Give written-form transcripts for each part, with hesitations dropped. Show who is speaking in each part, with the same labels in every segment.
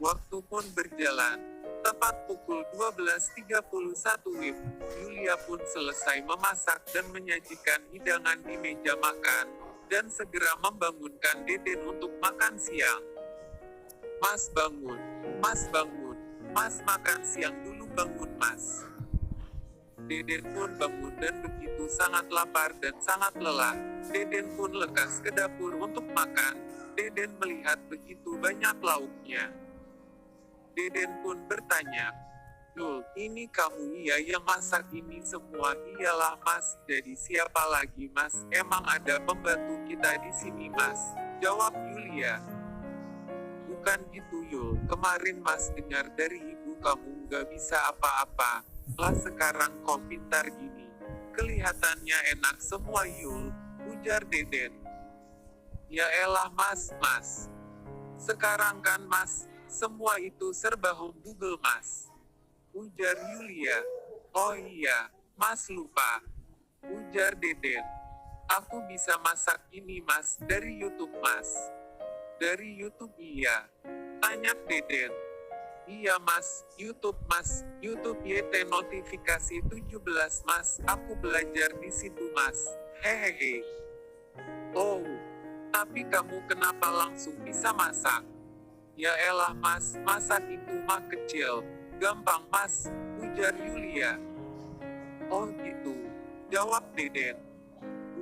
Speaker 1: Waktu pun berjalan. Tepat pukul 12.31 WIB, Yulia pun selesai memasak dan menyajikan hidangan di meja makan, dan segera membangunkan Deden untuk makan siang. Mas bangun, Mas bangun, Mas makan siang dulu bangun Mas. Deden pun bangun dan begitu sangat lapar dan sangat lelah, Deden pun lekas ke dapur untuk makan. Deden melihat begitu banyak lauknya. Deden pun bertanya, "Yul, ini kamu iya yang masak ini semua?" "Iyalah Mas, jadi siapa lagi Mas, emang ada pembantu kita di sini Mas," jawab Yulia. "Bukan gitu Yul, kemarin Mas dengar dari ibu kamu nggak bisa apa-apa, lah sekarang kok pintar gini. Kelihatannya enak semua Yul," ujar Deden. "Ya elah Mas, sekarang kan Mas, semua itu serba home Google Mas," ujar Yulia. "Oh iya, Mas lupa," ujar Deden. "Aku bisa masak ini Mas, dari YouTube Mas." "Dari YouTube iya?" tanya Deden. "Iya Mas, YouTube YT notifikasi 17 Mas, aku belajar di situ Mas, hehehe." "Oh, tapi kamu kenapa langsung bisa masak?" "Ya elah Mas, masak itu mah kecil, gampang Mas," ujar Yulia. "Oh gitu," jawab Deden.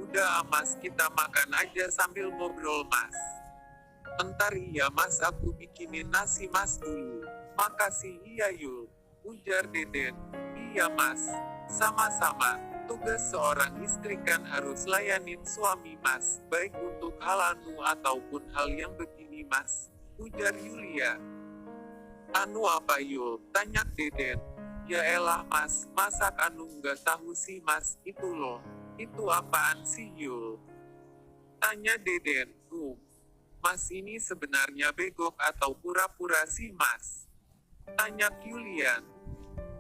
Speaker 1: "Udah Mas, kita makan aja sambil ngobrol Mas." "Entar iya Mas, aku bikinin nasi Mas dulu." "Makasih." "Iya Yul," ujar Deden. "Iya Mas, sama-sama. Tugas seorang istri kan harus layanin suami Mas, baik untuk hal anu ataupun hal yang begini Mas," ujar Yulia. "Anu apa Yul?" tanya Deden. "Ya elah Mas, masak anu nggak tahu sih Mas, itu loh." "Itu apaan sih Yul?" tanya Deden. Mas ini sebenarnya begok atau pura-pura sih Mas?" tanya Yulian.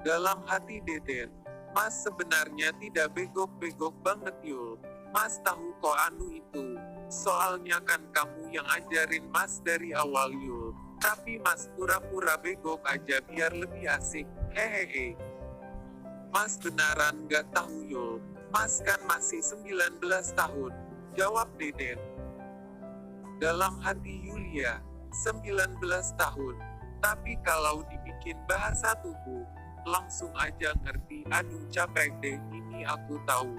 Speaker 1: Dalam hati Deden, "Mas sebenarnya tidak begok-begok banget Yul. Mas tahu kok anu itu. Soalnya kan kamu yang ajarin Mas dari awal Yul. Tapi Mas pura-pura begok aja biar lebih asik, hehehe." "Mas beneran gak tahu Yul. Mas kan masih 19 tahun, jawab Deden. Dalam hati Yulia, 19 tahun. Tapi kalau dibikin bahasa tubuh, langsung aja ngerti. "Aduh capek deh, ini aku tahu.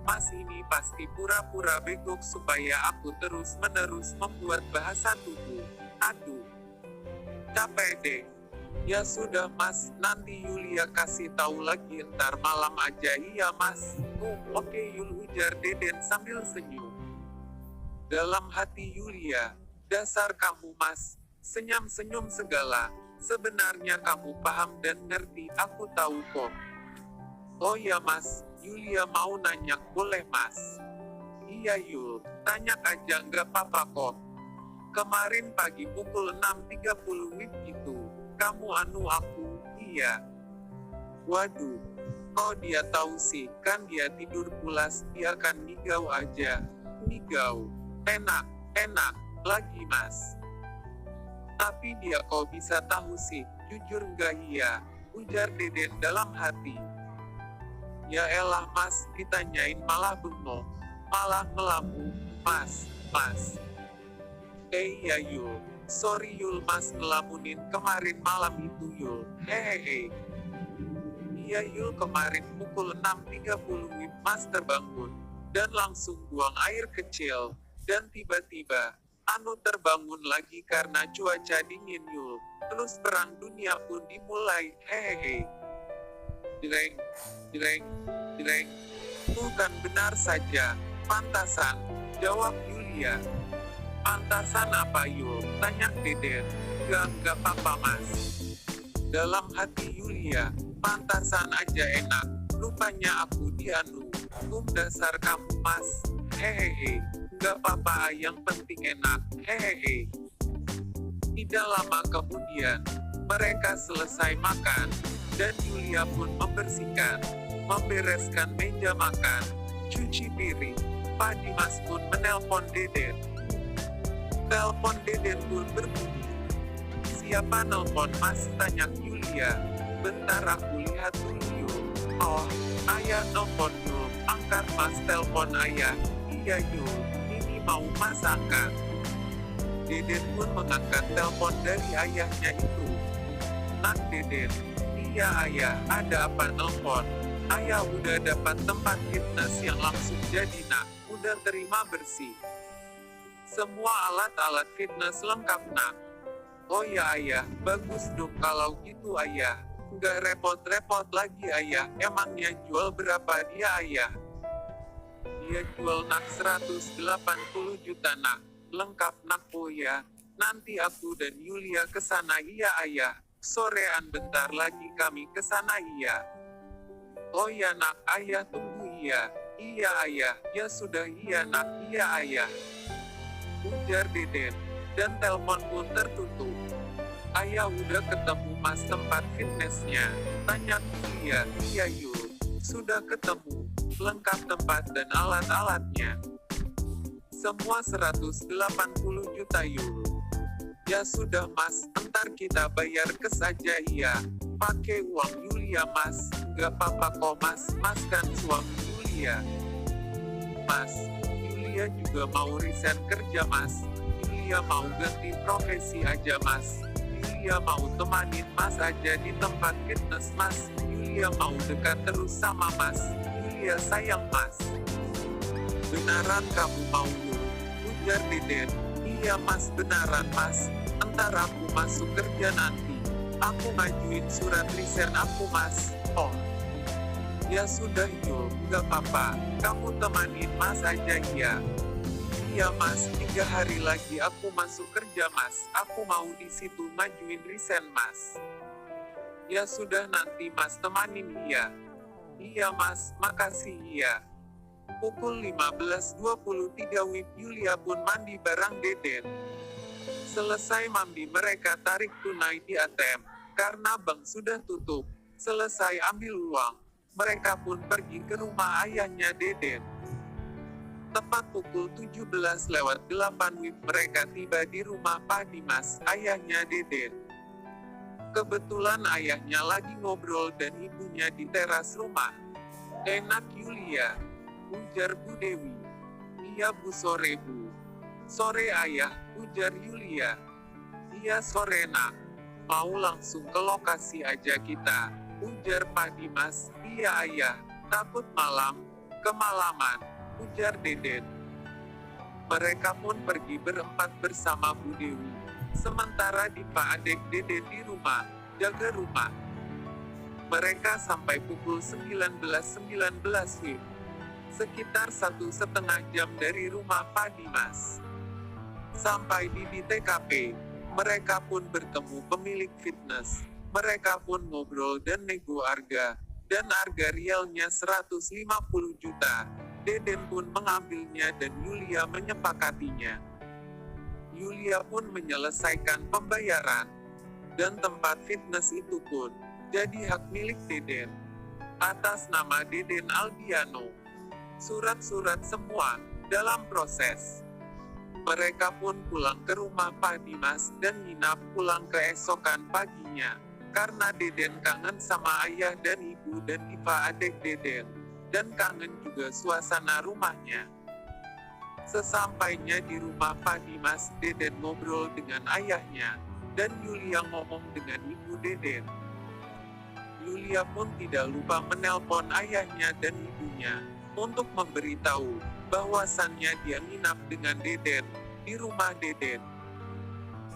Speaker 1: Mas ini pasti pura-pura begok supaya aku terus-menerus membuat bahasa tubuh. Aduh, capek deh." "Ya sudah Mas, nanti Yulia kasih tahu lagi ntar malam aja." "Iya Mas." Oke Yul," ujar Deden sambil senyum. Dalam hati Yulia, "Dasar kamu Mas, senyum-senyum segala. Sebenarnya kamu paham dan ngerti, aku tahu kok." "Oh ya Mas," Yulia mau nanya, "boleh Mas?" "Iya Yul, tanya aja nggak apa-apa kok. Kemarin pagi pukul 6.30 WIB itu, kamu anu aku." "Iya." "Waduh, kok dia tahu sih, kan dia tidur pulas, dia kan ngigau aja." "Ngigau? Enak lagi Mas. Tapi dia kok bisa tahu sih, jujur nggak?" "Iya," ujar Deden dalam hati. "Ya elah Mas, ditanyain malah bengong, malah ngelamun, Mas. Iya Yul, sorry Yul Mas ngelamunin kemarin malam itu Yul, hehehe." "Iya Yul, kemarin pukul 6.30 WIB Mas terbangun, dan langsung buang air kecil, dan tiba-tiba, anu terbangun lagi karena cuaca dingin Yul, terus perang dunia pun dimulai, hehehe." Jreng. "Bukan benar saja, pantasan," jawab Yulia. Pantasan apa Yul? Tanya Deden. Enggak apa-apa mas. Dalam hati Yulia, pantasan aja enak. Rupanya aku dianu. Dasar kamu mas. Hehehe. Enggak apa-apa yang penting enak. Hehehe. Tidak lama kemudian, mereka selesai makan, dan Yulia pun membersihkan, membereskan meja makan, cuci piring. Pak Dimas pun menelpon Deden. Telepon Deden pun berbunyi. Siapa nelpon mas? Tanya Yulia. Bentar aku lihat dulu Yul. Oh, ayah nelpon Yul. Angkat mas, telepon ayah. Iya Yul, ini mau mas angkat. Deden pun mengangkat telepon dari ayahnya itu. Nak Deden. Iya ayah, ada apa nelpon? Ayah udah dapat tempat fitness yang langsung jadi nak. Udah terima bersih. Semua alat-alat fitness lengkap nak. Oh ya ayah, bagus dong kalau gitu ayah. Nggak repot-repot lagi ayah. Emangnya jual berapa dia ayah? Dia jual nak 180 juta nak. Lengkap nak. Oh ya, nanti aku dan Yulia kesana iya ayah. Sorean bentar lagi kami kesana iya. Oh ya nak, ayah tunggu iya. Iya ayah, ya sudah iya nak, iya ayah. Ujar Deden, dan telepon pun tertutup. Ayah udah ketemu mas tempat fitnessnya? Tanya Yulia. Iya Yul, sudah ketemu. Lengkap tempat dan alat-alatnya. Semua 180 juta Yul. Ya sudah mas, entar kita bayar kes aja iya. Pakai uang Yulia mas. Gak apa-apa kok mas, mas kan suami Yulia. Mas, Yulia juga mau resign kerja mas. Yulia mau ganti profesi aja mas. Yulia mau temanin mas aja di tempat fitness mas. Yulia mau dekat terus sama mas. Yulia sayang mas. Beneran kamu mau Yul? Ujar Deden. Iya mas, beneran mas. Entar aku masuk kerja nanti. Aku ngajuin surat resign aku mas. Oh. Ya sudah Yul, gak apa-apa. Kamu temanin mas aja ya. Iya mas, 3 hari lagi aku masuk kerja mas. Aku mau di situ ngajuin resign mas. Ya sudah nanti mas temanin ya. Iya mas, makasih ya. Pukul 15.23 WIB Yulia pun mandi bareng Deden. Selesai mandi mereka tarik tunai di ATM, karena bank sudah tutup. Selesai ambil uang, mereka pun pergi ke rumah ayahnya Deden. Tepat pukul 17.08 WIB mereka tiba di rumah Pak Dimas, ayahnya Deden. Kebetulan ayahnya lagi ngobrol dan ibunya di teras rumah. Enak Yulia, ujar Bu Dewi. Iya Bu, sore Bu. Sore ayah, ujar Yulia. Iya sore nak. Mau langsung ke lokasi aja kita, ujar Pak Dimas. Iya ayah, takut kemalaman, ujar Deden. Mereka pun pergi berempat bersama Bu Dewi. Sementara Dipa adik Deden di rumah, jaga rumah. Mereka sampai pukul 19.19 WIB. Sekitar 1,5 jam dari rumah Pak Dimas. Sampai di TKP, mereka pun bertemu pemilik fitness. Mereka pun ngobrol dan nego harga. Dan harga realnya 150 juta. Deden pun mengambilnya dan Yulia menyepakatinya. Yulia pun menyelesaikan pembayaran. Dan tempat fitness itu pun jadi hak milik Deden. Atas nama Deden Aldiano. Surat-surat semua dalam proses. Mereka pun pulang ke rumah Pak Dimas dan nginap pulang keesokan paginya. Karena Deden kangen sama ayah dan ibu dan Diva adik Deden. Dan kangen juga suasana rumahnya. Sesampainya di rumah Pak Dimas, Deden ngobrol dengan ayahnya. Dan Yulia ngomong dengan ibu Deden. Yulia pun tidak lupa menelpon ayahnya dan ibunya. Untuk memberitahu bahwasannya dia nginap dengan Deden di rumah Deden.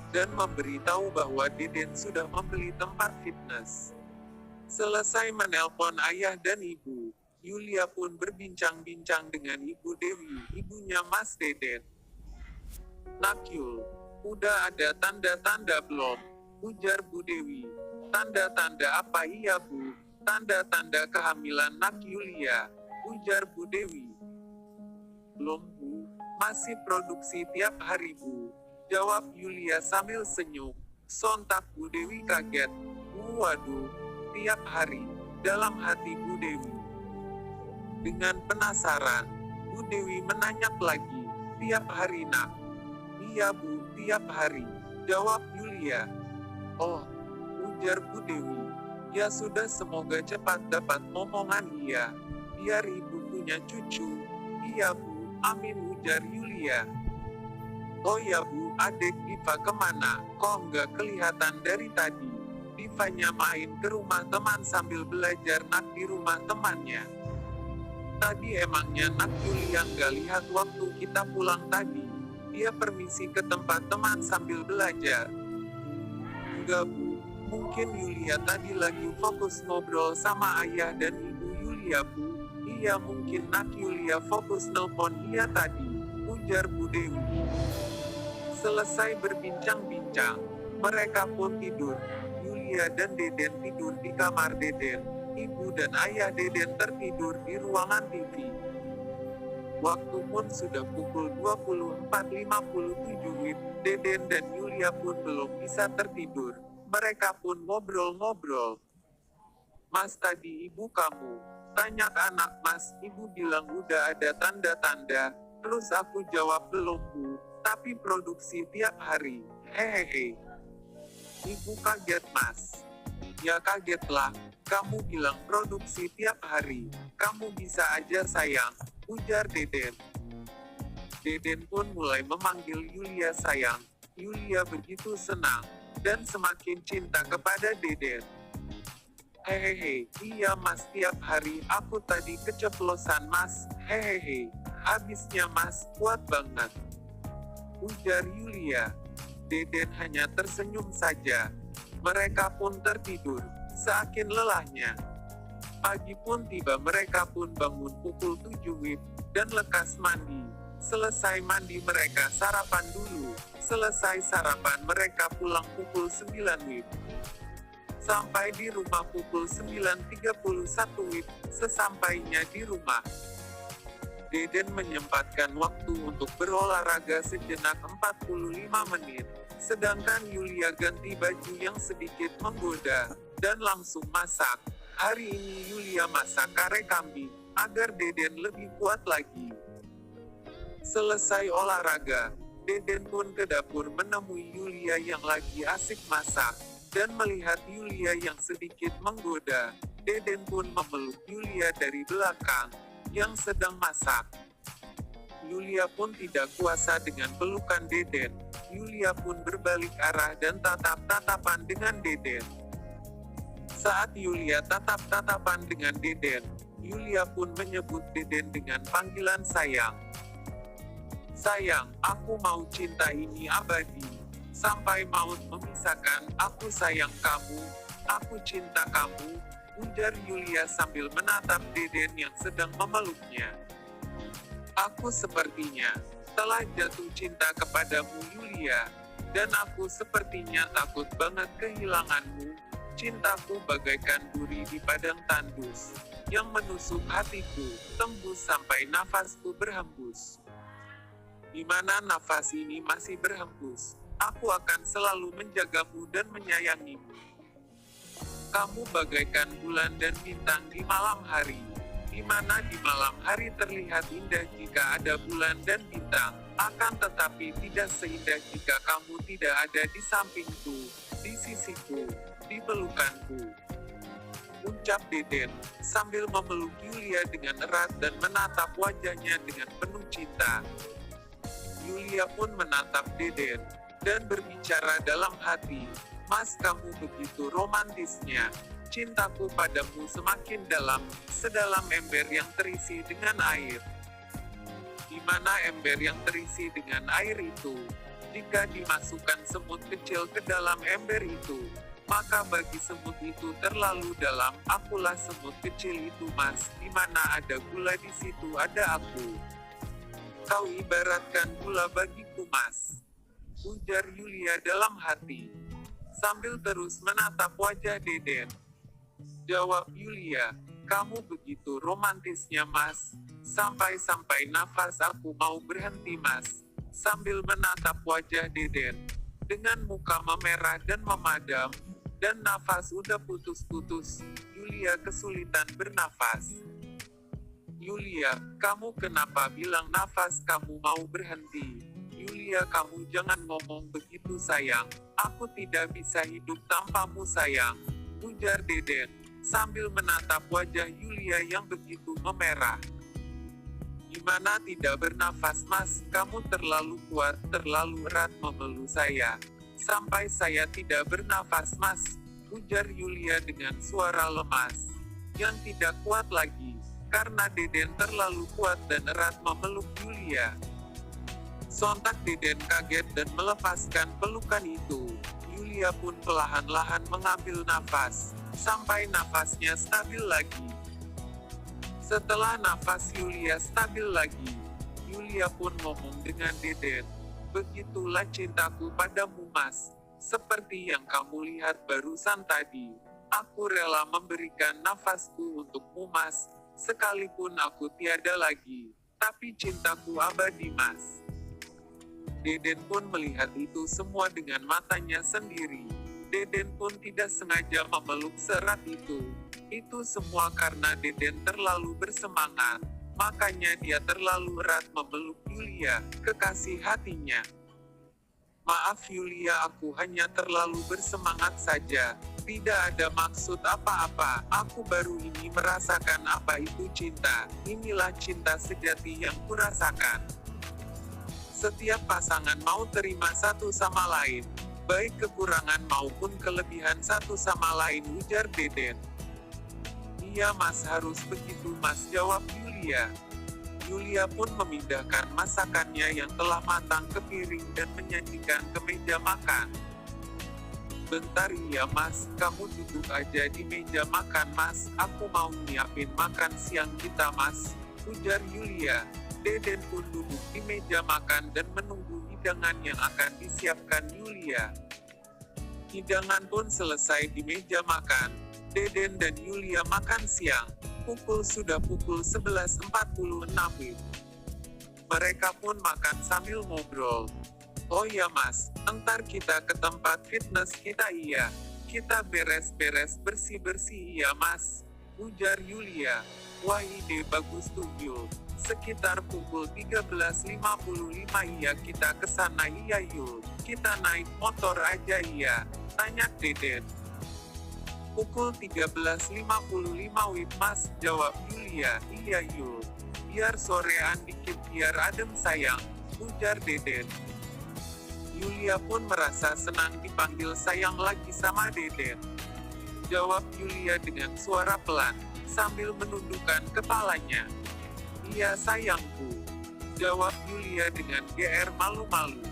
Speaker 1: Dan memberitahu bahwa Deden sudah membeli tempat fitness. Selesai menelpon ayah dan ibu, Yulia pun berbincang-bincang dengan Ibu Dewi, ibunya Mas Deden. Nakyul, udah ada tanda-tanda belum? Ujar Bu Dewi. Tanda-tanda apa iya Bu? Tanda-tanda kehamilan Nak Yulia, ujar Bu Dewi. Belum Bu, masih produksi tiap hari Bu, jawab Yulia sambil senyum. Sontak Bu Dewi kaget. Waduh, tiap hari, dalam hati Bu Dewi. Dengan penasaran, Bu Dewi menanyak lagi, tiap hari Nak? Iya Bu, tiap hari, jawab Yulia. Oh, ujar Bu Dewi. Ya sudah, semoga cepat dapat momongan iya. Biar ibu punya cucu. Iya Bu, amin, ujar Yulia. Oh ya Bu, adik Diva kemana? Kok nggak kelihatan dari tadi? Divanya main ke rumah teman sambil belajar Nak di rumah temannya. Tadi emangnya Nak Yulia nggak lihat waktu kita pulang tadi? Dia permisi ke tempat teman sambil belajar. Enggak Bu, mungkin Yulia tadi lagi fokus ngobrol sama ayah dan ibu Yulia Bu. Iya mungkin Nak Yulia fokus nelpon dia tadi, ujar Bu Dewi. Selesai berbincang-bincang, mereka pun tidur. Yulia dan Deden tidur di kamar Deden. Ibu dan ayah Deden tertidur di ruangan TV. Waktu pun sudah pukul 24.57 WIB. Deden dan Yulia pun belum bisa tertidur. Mereka pun ngobrol-ngobrol. Mas, tadi ibu kamu tanya ke anak Mas, ibu bilang udah ada tanda-tanda. Terus aku jawab belum Bu, tapi produksi tiap hari. Hehehe. Ibu kaget Mas. Ya kagetlah, kamu bilang produksi tiap hari. Kamu bisa aja sayang, ujar Deden. Deden pun mulai memanggil Yulia sayang. Yulia begitu senang, dan semakin cinta kepada Deden. Hehehe, iya Mas, tiap hari. Aku tadi keceplosan Mas, hehehe. Habisnya Mas, kuat banget, ujar Yulia. Deden hanya tersenyum saja. Mereka pun tertidur, saking lelahnya. Pagi pun tiba, mereka pun bangun pukul 7 WIB, dan lekas mandi. Selesai mandi mereka sarapan dulu. Selesai sarapan mereka pulang pukul 9 WIB. Sampai di rumah pukul 9.31 WIB. Sesampainya di rumah, Deden menyempatkan waktu untuk berolahraga sejenak 45 menit. Sedangkan Yulia ganti baju yang sedikit menggoda, dan langsung masak. Hari ini Yulia masak kare kambing, agar Deden lebih kuat lagi. Selesai olahraga, Deden pun ke dapur menemui Yulia yang lagi asik masak. Dan melihat Yulia yang sedikit menggoda, Deden pun memeluk Yulia dari belakang, yang sedang masak. Yulia pun tidak kuasa dengan pelukan Deden. Yulia pun berbalik arah dan tatap-tatapan dengan Deden. Saat Yulia tatap-tatapan dengan Deden, Yulia pun menyebut Deden dengan panggilan sayang. Sayang, aku mau cinta ini abadi. Sampai maut memisahkan, aku sayang kamu, aku cinta kamu, ujar Yulia sambil menatap Deden yang sedang memeluknya. Aku sepertinya telah jatuh cinta kepadamu Yulia, dan aku sepertinya takut banget kehilanganmu. Cintaku bagaikan duri di padang tandus, yang menusuk hatiku, tembus sampai nafasku berhembus. Di mana nafas ini masih berhembus, aku akan selalu menjagamu dan menyayangimu. Kamu bagaikan bulan dan bintang di malam hari, di mana di malam hari terlihat indah jika ada bulan dan bintang, akan tetapi tidak seindah jika kamu tidak ada di sampingku, di sisiku, di pelukanku, ucap Deden, sambil memeluk Yulia dengan erat dan menatap wajahnya dengan penuh cinta. Yulia pun menatap Deden, dan berbicara dalam hati, Mas, kamu begitu romantisnya. Cintaku padamu semakin dalam, sedalam ember yang terisi dengan air. Di mana ember yang terisi dengan air itu? Jika dimasukkan semut kecil ke dalam ember itu, maka bagi semut itu terlalu dalam. Akulah semut kecil itu Mas, di mana ada gula di situ ada aku. Kau ibaratkan gula bagiku, Mas. Ujar Yulia dalam hati, sambil terus menatap wajah Deden. Jawab Yulia, kamu begitu romantisnya, Mas. Sampai-sampai nafas aku mau berhenti, Mas. Sambil menatap wajah Deden. Dengan muka memerah dan memadam, dan nafas udah putus-putus, Yulia kesulitan bernafas. Yulia, kamu kenapa bilang nafas kamu mau berhenti? Yulia, kamu jangan ngomong begitu, sayang. Aku tidak bisa hidup tanpamu, sayang. Ujar Deden, sambil menatap wajah Yulia yang begitu memerah. Gimana tidak bernafas, Mas? Kamu terlalu kuat, terlalu erat memeluk saya. Sampai saya tidak bernafas, Mas. Ujar Yulia dengan suara lemas, yang tidak kuat lagi, karena Deden terlalu kuat dan erat memeluk Yulia. Sontak Deden kaget dan melepaskan pelukan itu. Yulia pun perlahan-lahan mengambil nafas, sampai nafasnya stabil lagi. Setelah nafas Yulia stabil lagi, Yulia pun ngomong dengan Deden, begitulah cintaku padamu, Mas. Seperti yang kamu lihat barusan tadi, aku rela memberikan nafasku untukmu, Mas. Sekalipun aku tiada lagi, tapi cintaku abadi, Mas. Deden pun melihat itu semua dengan matanya sendiri. Deden pun tidak sengaja memeluk serat itu. Itu semua karena Deden terlalu bersemangat. Makanya dia terlalu erat memeluk Yulia, kekasih hatinya. Maaf Yulia, aku hanya terlalu bersemangat saja. Tidak ada maksud apa-apa. Aku baru ini merasakan apa itu cinta. Inilah cinta sejati yang kurasakan. Setiap pasangan mau terima satu sama lain, baik kekurangan maupun kelebihan satu sama lain, ujar Deden. Iya, Mas, harus begitu, Mas, jawab Yulia. Yulia pun memindahkan masakannya yang telah matang ke piring dan menyajikan ke meja makan. Bentar, iya, Mas, kamu duduk aja di meja makan, Mas. Aku mau nyiapin makan siang kita, Mas, ujar Yulia. Deden pun duduk di meja makan dan menunggu hidangan yang akan disiapkan Yulia. Hidangan pun selesai di meja makan. Deden dan Yulia makan siang. Sudah pukul 11.46 WIB. Mereka pun makan sambil ngobrol. Oh ya, Mas, entar kita ke tempat fitness kita. Iya, kita beres-beres bersih-bersih, iya, Mas, ujar Yulia. Wah, ide bagus tuh, Yul. Sekitar pukul 13.55 iya kita ke sana. Iya, Yul. Kita naik motor aja. Iya, tanya Deden. Pukul 13.55 WIB, Mas, jawab Yulia. Iya, Yul. Biar sorean dikit, biar adem, sayang, ujar Deden. Yulia pun merasa senang dipanggil sayang lagi sama Deden. Jawab Yulia dengan suara pelan, sambil menundukkan kepalanya. Iya, sayangku, jawab Yulia dengan GR malu-malu.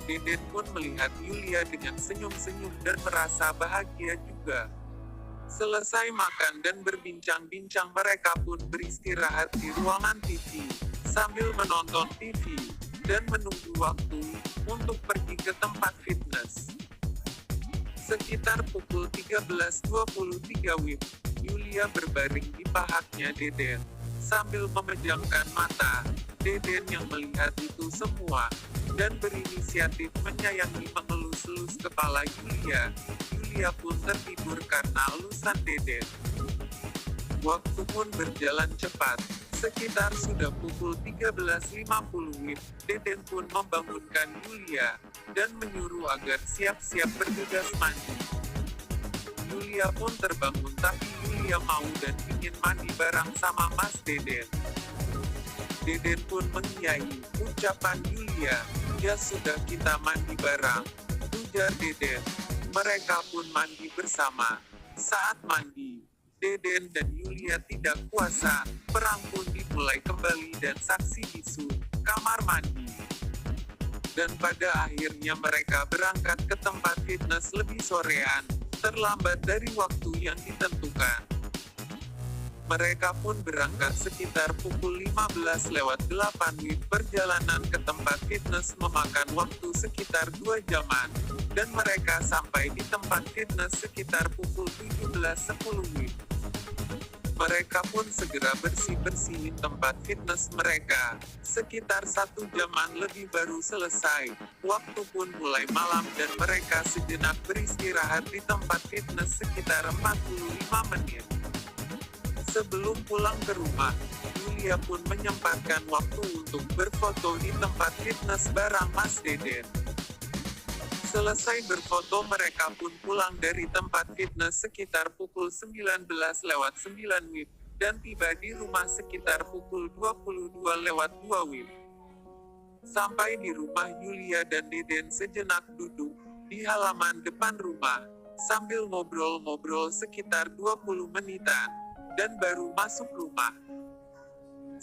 Speaker 1: Deden pun melihat Yulia dengan senyum-senyum dan merasa bahagia juga. Selesai makan dan berbincang-bincang, mereka pun beristirahat di ruangan TV, sambil menonton TV, dan menunggu waktu untuk pergi ke tempat fitness. Sekitar pukul 13.23 WIB, Yulia berbaring di pahaknya Deden, sambil memejamkan mata. Deden yang melihat itu semua, dan berinisiatif menyayangi mengelus-elus kepala Yulia. Yulia pun tertidur karena elusan Deden. Waktu pun berjalan cepat. Sekitar sudah pukul 13.50 WIB, Deden pun membangunkan Yulia, dan menyuruh agar siap-siap bergegas mandi. Yulia pun terbangun, tapi Yulia mau dan ingin mandi bareng sama Mas Deden. Deden pun mengiyai ucapan Yulia. Ya sudah, kita mandi bareng, ujar Deden. Mereka pun mandi bersama. Saat mandi, Deden dan Yulia tidak kuasa. Perang pun dimulai kembali dan saksi bisu kamar mandi. Dan pada akhirnya mereka berangkat ke tempat fitness lebih sorean, terlambat dari waktu yang ditentukan. Mereka pun berangkat sekitar pukul 15:08 WIB. Perjalanan ke tempat fitness memakan waktu sekitar 2 jaman, dan mereka sampai di tempat fitness sekitar pukul 17:10 WIB. Mereka pun segera bersih-bersihin tempat fitness mereka. Sekitar 1 jaman lebih baru selesai. Waktu pun mulai malam dan mereka sejenak beristirahat di tempat fitness sekitar 45 menit. Sebelum pulang ke rumah, Yulia pun menyempatkan waktu untuk berfoto di tempat fitness bareng Mas Deden. Selesai berfoto mereka pun pulang dari tempat fitness sekitar pukul 19:09 WIB, dan tiba di rumah sekitar pukul 22:02 WIB. Sampai di rumah, Yulia dan Deden sejenak duduk di halaman depan rumah, sambil ngobrol-ngobrol sekitar 20 menitan, dan baru masuk rumah.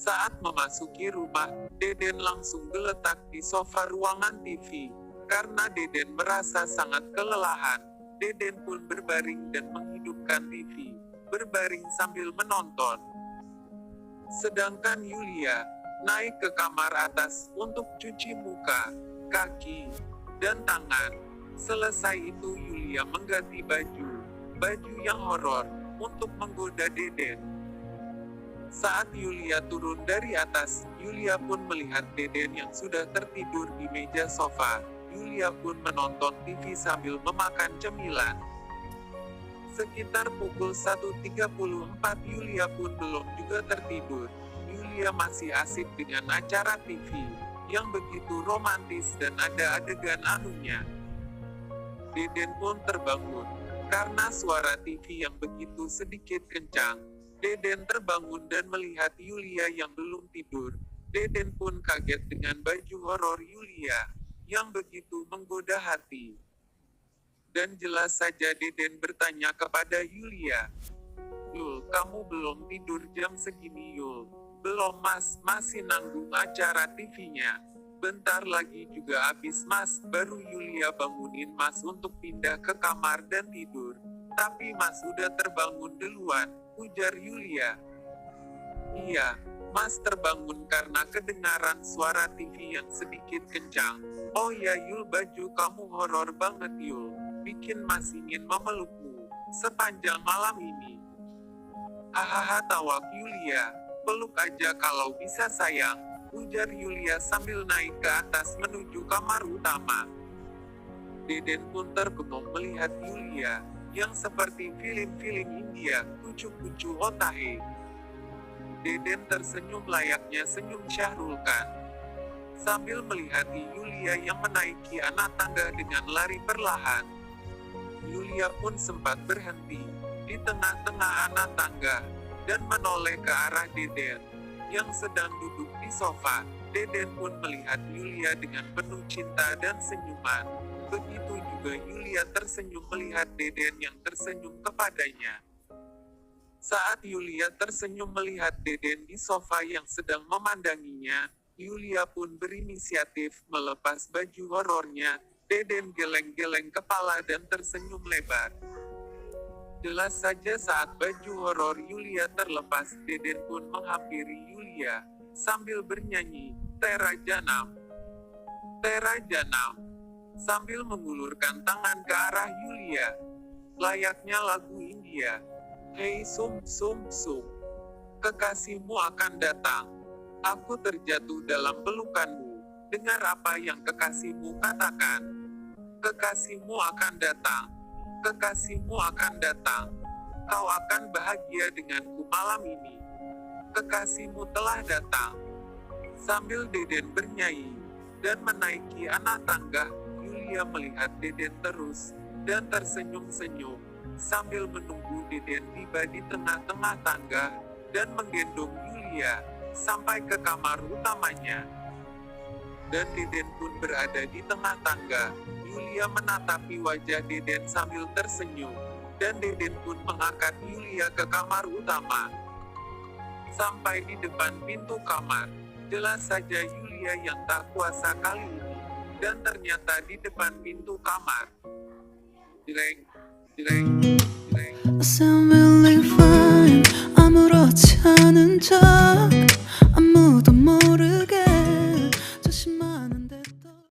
Speaker 1: Saat memasuki rumah, Deden langsung geletak di sofa ruangan TV. Karena Deden merasa sangat kelelahan, Deden pun berbaring dan menghidupkan TV, berbaring sambil menonton. Sedangkan Yulia naik ke kamar atas untuk cuci muka, kaki, dan tangan. Selesai itu Yulia mengganti baju yang horor, untuk menggoda Deden. Saat Yulia turun dari atas, Yulia pun melihat Deden yang sudah tertidur di meja sofa. Yulia pun menonton TV sambil memakan cemilan. Sekitar pukul 1:34 Yulia pun belum juga tertidur. Yulia masih asik dengan acara TV, yang begitu romantis dan ada adegan anunya. Deden pun terbangun, karena suara TV yang begitu sedikit kencang. Deden terbangun dan melihat Yulia yang belum tidur. Deden pun kaget dengan baju horor Yulia, yang begitu menggoda hati. Dan jelas saja Deden bertanya kepada Yulia, "Yul, kamu belum tidur jam segini Yul?" "Belum Mas, masih nanggung acara TV-nya. Bentar lagi juga habis Mas." Baru Yulia bangunin Mas untuk pindah ke kamar dan tidur. "Tapi Mas udah terbangun duluan," ujar Yulia. "Iya, Mas terbangun karena kedengaran suara TV yang sedikit kencang." "Oh ya Yul, baju kamu horor banget Yul, bikin Mas ingin memelukmu sepanjang malam ini." "Hahaha," tawa Yulia. "Peluk aja kalau bisa sayang," ujar Yulia sambil naik ke atas menuju kamar utama. Deden pun terbengong melihat Yulia, yang seperti film-film India, kucu-kucu otahe. Deden tersenyum layaknya senyum Syahrul Khan, sambil melihat Yulia yang menaiki anak tangga dengan lari perlahan. Yulia pun sempat berhenti di tengah-tengah anak tangga, dan menoleh ke arah Deden, yang sedang duduk di sofa. Deden pun melihat Yulia dengan penuh cinta dan senyuman. Begitu juga Yulia tersenyum melihat Deden yang tersenyum kepadanya. Saat Yulia tersenyum melihat Deden di sofa yang sedang memandanginya, Yulia pun berinisiatif melepas baju horornya. Deden geleng-geleng kepala dan tersenyum lebar. Jelas saja saat baju horor Yulia terlepas, Deden pun menghampiri Yulia, sambil bernyanyi, "Tera Janam, Tera Janam," sambil mengulurkan tangan ke arah Yulia, layaknya lagu India. "Hei sum sum sum, kekasihmu akan datang. Aku terjatuh dalam pelukanmu. Dengar apa yang kekasihmu katakan. Kekasihmu akan datang. Kekasihmu akan datang. Kau akan bahagia denganku malam ini. Kekasihmu telah datang." Sambil Deden bernyanyi dan menaiki anak tangga, Yulia melihat Deden terus dan tersenyum-senyum, sambil menunggu Deden tiba di tengah-tengah tangga, dan menggendong Yulia sampai ke kamar utamanya. Dan Deden pun berada di tengah tangga. Yulia menatapi wajah Deden sambil tersenyum, dan Deden pun mengangkat Yulia ke kamar utama. Sampai di depan pintu kamar, jelas saja Yulia yang tak kuasa kali ini, dan ternyata di depan pintu kamar. Jreng, jreng, jreng.
Speaker 2: I sound really fine. 아무렇지 cinta